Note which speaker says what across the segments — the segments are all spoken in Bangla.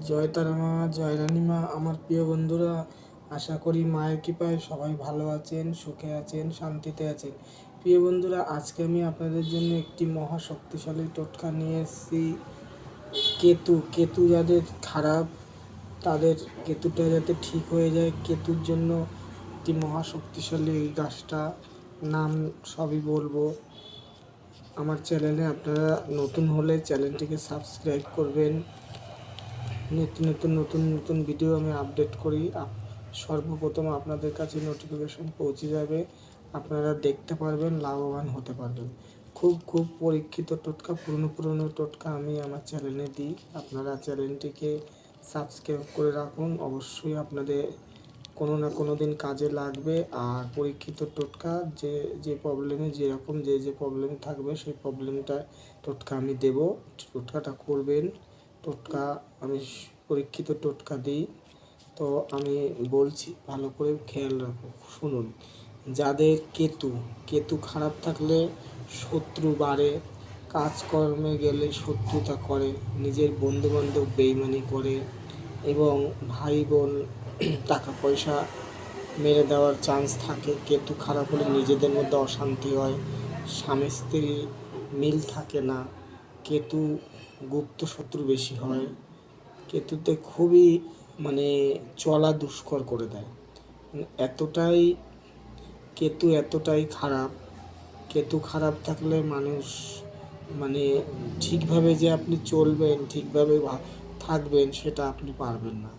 Speaker 1: জয় তারা মা, জয় রানী মা। আমার প্রিয় বন্ধুরা, আশা করি মায়ের কৃপায় সবাই ভালো আছেন, সুখে আছেন, শান্তিতে আছেন। প্রিয় বন্ধুরা, আজকে আমি আপনাদের জন্য একটি মহা শক্তিশালী টোটকা নিয়ে এসেছি। কেতু যাদের খারাপ, তাদের কেতুটা যাতে ঠিক হয়ে যায়, কেতুর জন্য একটি মহা শক্তিশালী এই গাছটা নাম সবই বলবো। আমার চ্যানেলে আপনারা নতুন হলে চ্যানেলটিকে সাবস্ক্রাইব করবেন। নিত্য নতুন নতুন নতুন ভিডিও আমি আপডেট করি, সর্বপ্রথম আপনাদের কাছে নোটিফিকেশন পৌঁছে যাবে, আপনারা দেখতে পারবেন, লাভবান হতে পারবেন। খুব পরীক্ষিত টোটকা, পুরনো টোটকা আমি আমার চ্যানেলে দিই। আপনারা চ্যানেলটিকে সাবস্ক্রাইব করে রাখুন, অবশ্যই আপনাদের কোনো না কোনো দিন কাজে লাগবে। আর পরীক্ষিত টোটকা, যে প্রবলেমে যেরকম যে প্রবলেম থাকবে সেই টোটকা আমি দেব, টোটকাটা করবেন। টোটকা আমি পরীক্ষিত টোটকা দিই, তো আমি বলছি, ভালো করে খেয়াল রাখো, শুনুন। যাদের কেতু খারাপ থাকলে শত্রু বাড়ে, কাজকর্মে গেলে শত্রুতা করে, নিজের বন্ধুবান্ধব বেইমানি করে, এবং ভাই বোন টাকা পয়সা মেরে দেওয়ার চান্স থাকে। কেতু খারাপ হলে নিজেদের মধ্যে অশান্তি হয়, স্বামী স্ত্রী মিল থাকে না, কেতু গুপ্ত শত্রু বেশি হয়, কেতুতে খুবই চলা দুষ্কর করে দেয়। এতটাই এতটাই খারাপ। কেতু খারাপ থাকলে মানুষ ঠিকভাবে যে আপনি চলবেন, ঠিকভাবে থাকবেন, সেটা আপনি পারবেন না।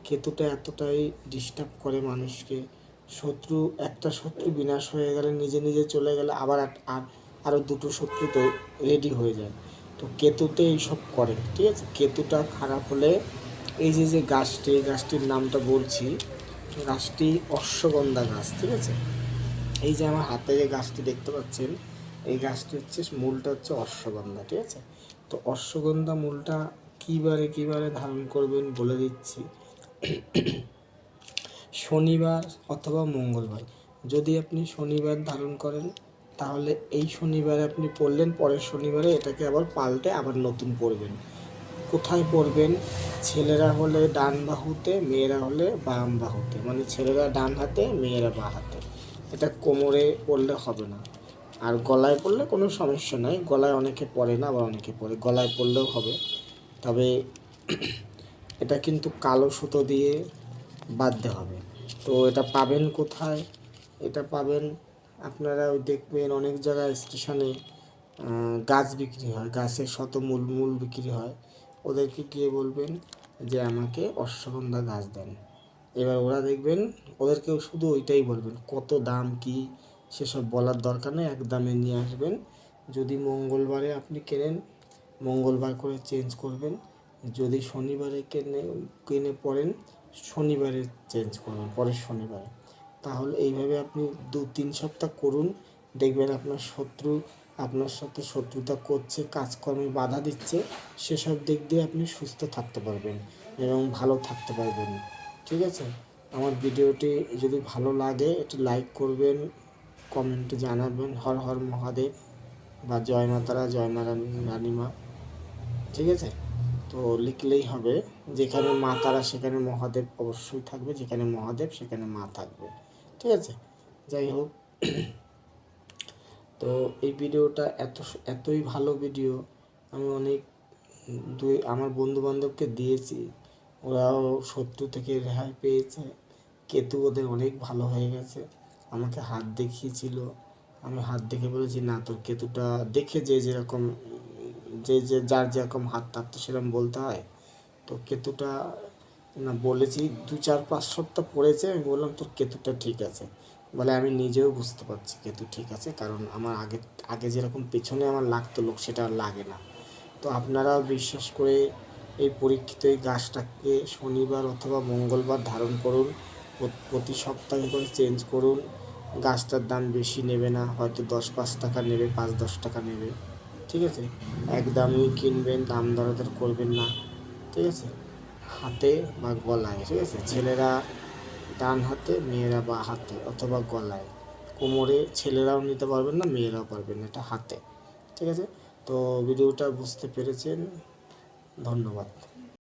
Speaker 1: কেতুটা এতটাই ডিস্টার্ব করে মানুষকে। একটা শত্রু বিনাশ হয়ে গেলে, নিজে চলে গেলে আবার আরও দুটো শত্রু তো রেডি হয়ে যায়। তো কেতুতে এইসব করে, ঠিক আছে। কেতুটা খারাপ হলে এই যে গাছটির নামটা বলছি, গাছটি অশ্বগন্ধা গাছ, ঠিক আছে। এই যে আমার হাতে যে গাছটি দেখতে পাচ্ছেন, এই গাছটি হচ্ছে, মূলটা হচ্ছে অশ্বগন্ধা, ঠিক আছে। তো অশ্বগন্ধা মূলটা কিবারে ধারণ করবেন বলে দিচ্ছি। শনিবার অথবা মঙ্গলবার। যদি আপনি শনিবার ধারণ করেন, তাহলে এই শনিবারে আপনি পড়লেন, পরের শনিবারে এটাকে আবার পাল্টে আবার নতুন পড়বেন। কোথায় পড়বেন? ছেলেরা হলে ডান বাহুতে, মেয়েরা হলে বাম বাহুতে, ছেলেরা ডান হাতে, মেয়েরা বাঁ হাতে। এটা কোমরে পড়লে হবে না। আর গলায় পড়লে কোনো সমস্যা নাই, গলায় অনেকে পড়ে না, আবার অনেকে পড়ে, গলায় পড়লেও হবে। তবে এটা কিন্তু কালো সুতো দিয়ে বাঁধতে হবে। তো এটা পাবেন কোথায়? এটা পাবেন আপনারা, ওই দেখবেন অনেক জায়গায় স্টেশনে গাছ বিক্রি হয়, গাছের মূল বিক্রি হয়। ওদেরকে গিয়ে বলবেন যে আমাকে অশ্বগন্ধা গাছ দেন। এবার ওরা দেখবেন, ওদেরকেও শুধু ওইটাই বলবেন, কত দাম কি সেসব বলার দরকার নেই, এক দামে নিয়ে আসবেন। যদি মঙ্গলবারে আপনি কেনেন, মঙ্গলবার করে চেঞ্জ করবেন। যদি শনিবারে কিনে পড়েন, শনিবারে চেঞ্জ করবেন, পরের শনিবারে। তাহলে এইভাবে আপনি 2-3 সপ্তাহ করুন, দেখবেন আপনার সাথে শত্রুতা করছে, কাজকর্মে বাধা দিচ্ছে, সেসব দিক দিয়ে আপনি সুস্থ থাকতে পারবেন এবং ভালো থাকতে পারবেন, ঠিক আছে। আমার ভিডিওটি যদি ভালো লাগে একটু লাইক করবেন, কমেন্টে জানাবেন হর হর মহাদেব বা জয় মা তারা, জয় মা রানীমা, ঠিক আছে। তো লিখলেই হবে, যেখানে মা তারা সেখানে মহাদেব অবশ্যই থাকবে, যেখানে মহাদেব সেখানে মা থাকবে, ঠিক আছে। যাই হোক, তো এই ভিডিওটা এতই ভালো ভিডিও, আমি আমার বন্ধুবান্ধবকে দিয়েছি, ওরাও শত্রু থেকে রেহাই পেয়েছে, কেতু ওদের অনেক ভালো হয়ে গেছে। আমাকে হাত দেখিয়েছিল, আমি হাত দেখে বলেছি, না তোর কেতুটা দেখে যেরকম যার যেরকম হাত থাকতো সেরকম বলতে হয়। তো কেতুটা না বলেছি, 2-4-5 সপ্তাহ পড়েছে, আমি বললাম তোর কেতুটা ঠিক আছে। বলে আমি নিজেও বুঝতে পারছি কেতু ঠিক আছে, কারণ আমার আগে যেরকম পেছনে আমার লাগতো লোক, সেটা আর লাগে না। তো আপনারাও বিশ্বাস করে এই পরীক্ষিত এই গাছটাকে শনিবার অথবা মঙ্গলবার ধারণ করুন, প্রতি সপ্তাহে করে চেঞ্জ করুন। গাছটার দাম বেশি নেবে না, হয়তো 10-5 টাকা নেবে, 5-10 টাকা নেবে, ঠিক আছে। একদমই কিনবেন, দাম দরদার করবেন না, ঠিক আছে। হাতে বা গলায়, ঠিক আছে। ছেলেরা ডান হাতে, মেয়েরা বাঁ হাতে অথবা গলায়। কোমরে ছেলেরাও নিতে পারবেন না, মেয়েরাও পারবেন না, এটা হাতে, ঠিক আছে। তো ভিডিওটা বুঝতে পেরেছেন, ধন্যবাদ।